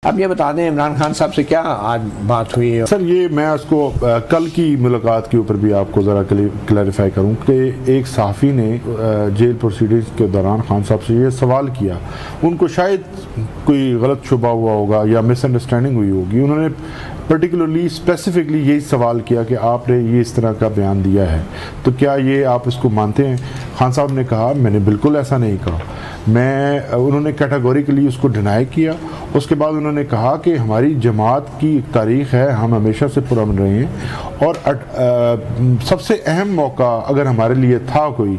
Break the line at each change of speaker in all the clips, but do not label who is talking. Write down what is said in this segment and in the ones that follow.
اب یہ بتا دیں عمران خان صاحب سے کیا آج بات ہوئی ہے؟
سر یہ میں اس کو کل کی ملاقات کے اوپر بھی آپ کو ذرا کلیریفائی کروں کہ ایک صحافی نے جیل پروسیڈنگز کے دوران خان صاحب سے یہ سوال کیا، ان کو شاید کوئی غلط شبہ ہوا ہوگا یا مس انڈرسٹینڈنگ ہوئی ہوگی، انہوں نے پرٹیکولرلی اسپیسیفکلی یہی سوال کیا کہ آپ نے یہ اس طرح کا بیان دیا ہے تو کیا یہ آپ اس کو مانتے ہیں؟ خان صاحب نے کہا میں نے بالکل ایسا نہیں کہا، انہوں نے کیٹیگوریکلی اس کو ڈینائی کیا۔ اس کے بعد انہوں نے کہا کہ ہماری جماعت کی ایک تاریخ ہے، ہم ہمیشہ سے پرامن رہے ہیں اور سب سے اہم موقع اگر ہمارے لیے تھا کوئی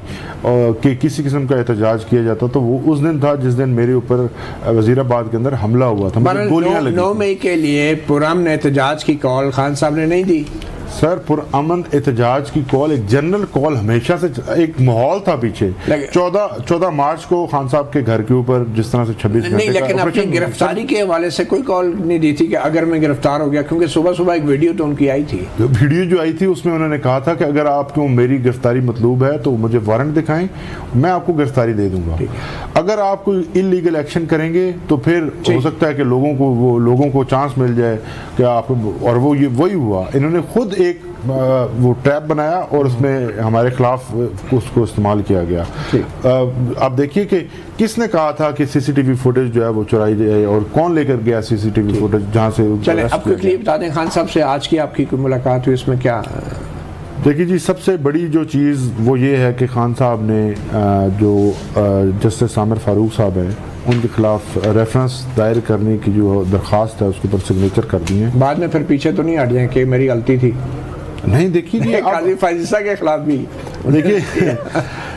کہ کسی قسم کا احتجاج کیا جاتا تو وہ اس دن تھا جس دن میرے اوپر وزیر آباد کے اندر حملہ ہوا تھا، مجھے گولیاں لگی۔
9 مئی کے لیے پرامن احتجاج کی کال خان صاحب نے نہیں دی؟
سر پرامن احتجاج کی کال ایک جنرل کال ہمیشہ سے، ایک ماحول تھا پیچھے۔ 14 مارچ کو خان صاحب کے گھر کے اوپر جس طرح سے 26 گھنٹے
نہیں، لیکن اپنی گرفتاری کے حوالے سے کوئی کال نہیں دی تھی کہ اگر میں گرفتار ہو گیا، کیونکہ صبح ایک ویڈیو تو ان کی آئی تھی۔
ویڈیو جو آئی تھی اس میں انہوں نے کہا تھا کہ اگر آپ کو میری گرفتاری مطلوب ہے تو مجھے وارنٹ دکھائیں، میں آپ کو گرفتاری دے دوں گا۔ اگر آپ کوئی انلیگل ایکشن کریں گے تو پھر ہو سکتا ہے کہ لوگوں کو چانس مل جائے کہ آپ، اور وہ وہی ہوا۔ انہوں نے خود ایک وہ ٹریپ بنایا اور اس میں ہمارے خلاف اس کو استعمال کیا گیا۔ آپ دیکھیے کہ کس نے کہا تھا کہ سی سی ٹی وی فوٹیج جو ہے وہ چرائی جائے اور کون لے کر گیا سی سی ٹی وی فوٹیج جہاں سے۔
چلیں اب کوئی بتا دیں خان صاحب سے آج کی آپ کی کوئی ملاقات ہوئی، اس میں کیا؟
دیکھیے جی، سب سے بڑی جو چیز وہ یہ ہے کہ خان صاحب نے جو جسٹس عامر فاروق صاحب ہیں ان کے خلاف ریفرنس دائر کرنے کی جو درخواست ہے اس کے اوپر سگنیچر کر دی ہیں۔
بعد میں پھر پیچھے تو نہیں ہٹ جائیں کہ میری غلطی تھی؟
نہیں، دیکھیے جی،
قاضی فائزہ کے خلاف بھی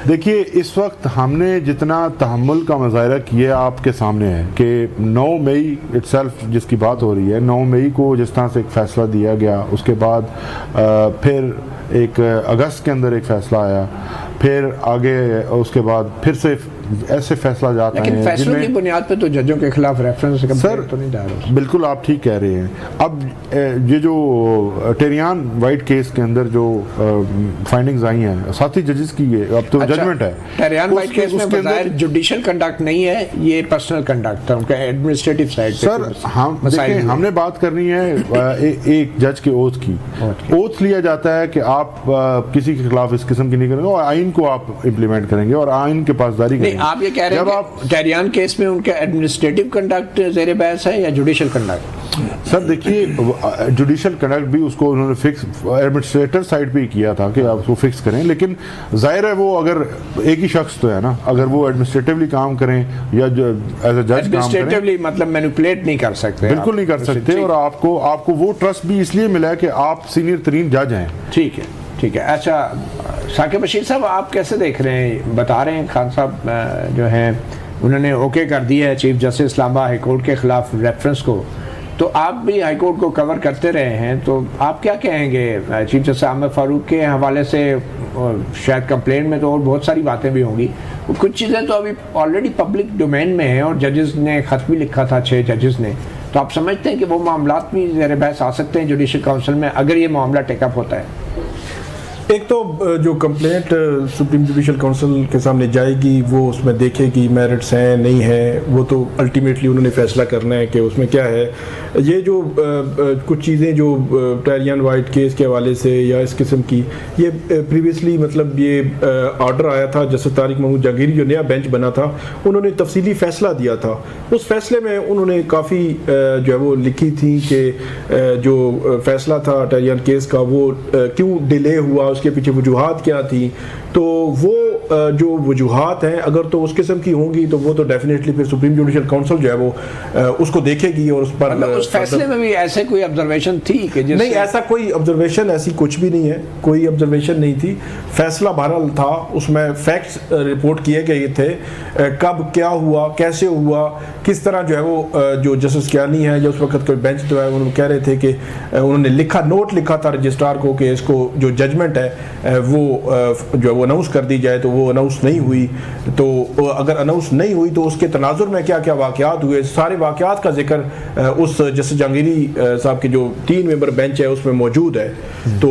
دیکھیے اس وقت ہم نے جتنا تحمل کا مظاہرہ کیا آپ کے سامنے ہے کہ 9 مئی اٹسیلف جس کی بات ہو رہی ہے، 9 مئی کو جس طرح سے ایک فیصلہ دیا گیا، اس کے بعد پھر ایک اگست کے اندر ایک فیصلہ آیا، پھر آگے اس کے بعد پھر سے ایسے فیصلہ جاتا ہے،
لیکن فیصلوں کی بنیاد پہ تو ججوں کے خلاف ریفرنس
سر
تو نہیں جا رہا۔
بالکل آپ ٹھیک کہہ رہے ہیں۔ اب یہ جو ٹیریان وائٹ کیس کے اندر جو فائنڈنگز آئی ہیں ساتھی ججز کی، یہ اب تو ججمنٹ ہے۔
ٹیریان وائٹ کیس میں بظاہر جوڈیشل کنڈکٹ نہیں ہے، یہ پرسنل کنڈکٹ تھا ان کا ایڈمنسٹریٹو سائڈ سے۔
سر ہم نے بات کرنی ہے ایک جج کے اوتھ کی۔ اوتھ لیا جاتا ہے کہ آپ کسی کے خلاف اس قسم کی نہیں کریں گے اور آئین کو آپ امپلیمنٹ کریں گے اور آئین کے پاسداری کریں گے۔
آپ یہ کہہ رہے ہیں کہ ٹیریان کیس میں ان کا ایڈمنسٹریٹو کنڈکٹ زیر بحث ہے یا جوڈیشل کنڈکٹ؟
سر دیکھیے جوڈیشل کنڈکٹ بھی اس کو انہوں نے فکس ایڈمنسٹریٹر سائڈ پہ ہی کیا تھا کہ آپ اس کو فکس کریں، لیکن ظاہر ہے وہ اگر ایک ہی شخص تو ہے نا، اگر وہ ایڈمنسٹریٹولی کام کریں یا ایز اے جج کام کریں،
ایڈمنسٹریٹولی مطلب مینیپولیٹ نہیں کر سکتے،
بالکل نہیں کر سکتے، اور آپ کو وہ ٹرسٹ بھی اس لیے ملا ہے کہ آپ سینئر ترین جج ہیں۔
ٹھیک ہے ٹھیک ہے۔ اچھا ثاقب بشیر صاحب، آپ کیسے دیکھ رہے ہیں؟ بتا رہے ہیں خان صاحب جو ہیں انہوں نے اوکے کر دیا ہے چیف جسٹس اسلام آباد ہائی کورٹ کے خلاف ریفرنس کو، تو آپ بھی ہائی کورٹ کو کور کرتے رہے ہیں، تو آپ کیا کہیں گے چیف جسٹس عامر فاروق کے حوالے سے؟ شاید کمپلین میں تو اور بہت ساری باتیں بھی ہوں گی، کچھ چیزیں تو ابھی آلریڈی پبلک ڈومین میں ہیں اور ججز نے خط بھی لکھا تھا، 6 ججز نے، تو آپ سمجھتے ہیں کہ وہ معاملات بھی زیر بحث آ سکتے ہیں جوڈیشل کونسل میں اگر یہ معاملہ ٹیک اپ ہوتا ہے؟
ایک تو جو کمپلینٹ سپریم جوڈیشل کونسل کے سامنے جائے گی وہ اس میں دیکھے گی میرٹس ہیں نہیں ہیں، وہ تو الٹیمیٹلی انہوں نے فیصلہ کرنا ہے کہ اس میں کیا ہے۔ یہ جو کچھ چیزیں جو ٹیریان وائٹ کیس کے حوالے سے یا اس قسم کی، یہ پریویسلی مطلب یہ آرڈر آیا تھا جسٹس طارق محمود جہانگیری جو نیا بینچ بنا تھا، انہوں نے تفصیلی فیصلہ دیا تھا۔ اس فیصلے میں انہوں نے کافی جو ہے وہ لکھی تھی کہ جو فیصلہ تھا ٹیریان کیس کا وہ کیوں ڈیلے ہوا، اس کے پیچھے وجوہات کیا تھی، تو وہ جو وجوہات ہیں اگر تو اس قسم کی ہوں گی تو وہ تو ڈیفینیٹلی پھر سپریم جوڈیشل کونسل جو ہے وہ اس کو دیکھے گی اور اس پر
اس فیصلے میں بھی ایسے کوئی آبزرویشن تھی کہ
نہیں، ایسا کوئی آبزرویشن ایسی کچھ بھی نہیں ہے، کوئی آبزرویشن نہیں تھی۔ فیصلہ بہرحال تھا، اس میں فیکٹس رپورٹ کیے گئے تھے، کب کیا ہوا، کیسے ہوا، کس طرح جو ہے وہ جو جسٹس کیانی ہے یا اس وقت کوئی بینچ تو ہے انہوں نے کہہ رہے تھے کہ انہوں نے نوٹ لکھا تھا رجسٹرار کو کہ اس کو جو ججمنٹ ہے وہ جو ہے وہ اناؤنس کر دی جائے، تو وہ اناؤنس نہیں ہوئی، تو اگر اناؤنس نہیں ہوئی تو اس کے تناظر میں کیا کیا واقعات ہوئے، سارے واقعات کا ذکر اس جسٹس جہانگیری صاحب کے جو 3 ممبر بینچ ہے اس میں موجود ہے۔ تو